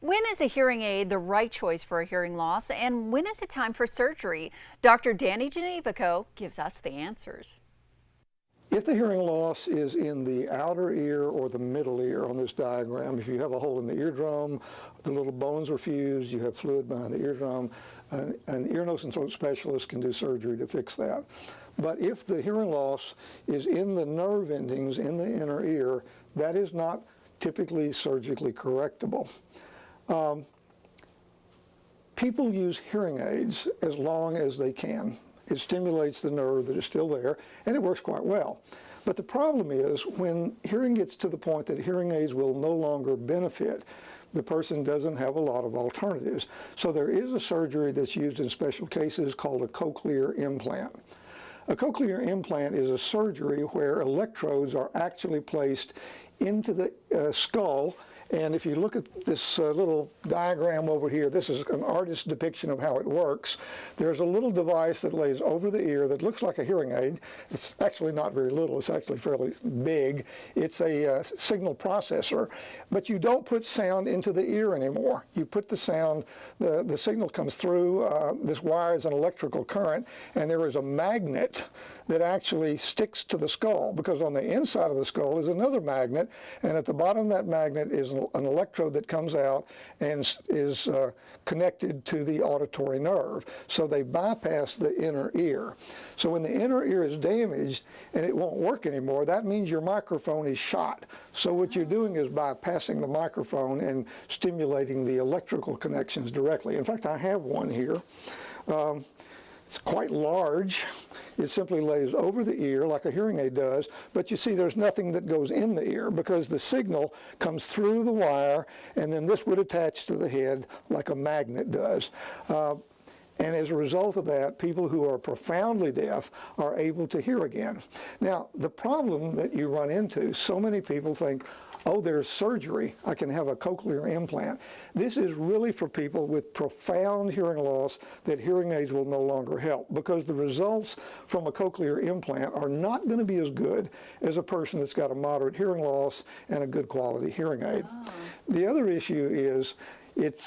When is a hearing aid the right choice for a hearing loss, and when is it time for surgery? Dr. Gnewikow gives us the answers. If the hearing loss is in the outer ear or the middle ear on this diagram, if you have a hole in the eardrum, the little bones are fused, you have fluid behind the eardrum, an ear, nose, and throat specialist can do surgery to fix that. But if the hearing loss is in the nerve endings in the inner ear, that is not typically surgically correctable. People use hearing aids as long as they can. It stimulates the nerve that is still there, and it works quite well. But the problem is when hearing gets to the point that hearing aids will no longer benefit, the person doesn't have a lot of alternatives. So there is a surgery that's used in special cases called a cochlear implant. A cochlear implant is a surgery where electrodes are actually placed into the skull. And if you look at this little diagram over here, this is an artist's depiction of how it works. There's a little device that lays over the ear that looks like a hearing aid. It's actually not very little. It's actually fairly big. It's a signal processor. But you don't put sound into the ear anymore. You put the sound, the signal comes through. This wire is an electrical current, and there is a magnet that actually sticks to the skull, because on the inside of the skull is another magnet, and at the bottom of that magnet is an electrode that comes out and is connected to the auditory nerve. So they bypass the inner ear. So when the inner ear is damaged and it won't work anymore, that means your microphone is shot. So what you're doing is bypassing the microphone and stimulating the electrical connections directly. In fact, I have one here. It's quite large. It simply lays over the ear like a hearing aid does, but you see there's nothing that goes in the ear because the signal comes through the wire, and then this would attach to the head like a magnet does. And as a result of that, people who are profoundly deaf are able to hear again. Now, the problem that you run into, so many people think, oh, there's surgery, I can have a cochlear implant. This is really for people with profound hearing loss that hearing aids will no longer help, because the results from a cochlear implant are not going to be as good as a person that's got a moderate hearing loss and a good quality hearing aid. Oh. The other issue is it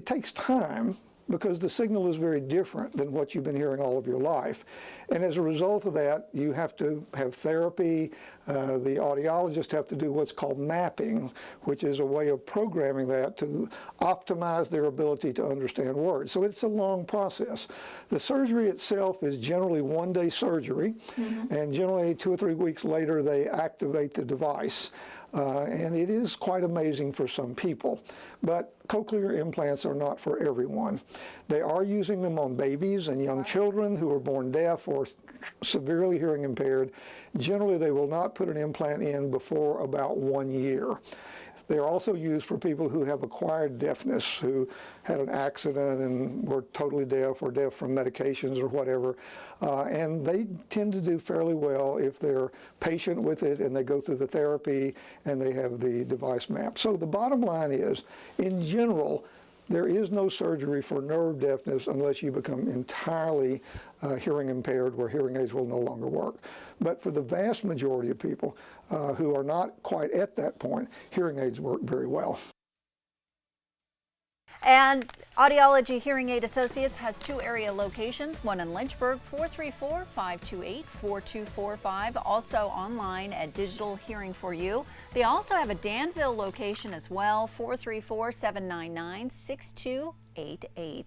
takes time, because the signal is very different than what you've been hearing all of your life. And as a result of that, you have to have therapy. The audiologists have to do what's called mapping, which is a way of programming that to optimize their ability to understand words. So it's a long process. The surgery itself is generally one-day surgery, and generally 2 or 3 weeks later they activate the device. And it is quite amazing for some people. But cochlear implants are not for everyone. They are using them on babies and young children who are born deaf or severely hearing impaired. Generally, they will not put an implant in before about 1 year. They're also used for people who have acquired deafness, who had an accident and were totally deaf or deaf from medications or whatever. And they tend to do fairly well if they're patient with it and they go through the therapy and they have the device map. So the bottom line is, in general, there is no surgery for nerve deafness unless you become entirely hearing impaired, where hearing aids will no longer work. But for the vast majority of people who are not quite at that point, hearing aids work very well. And Audiology Hearing Aid Associates has 2 area locations, one in Lynchburg, 434-528-4245, also online at Digital Hearing for You. They also have a Danville location as well, 434-799-6288.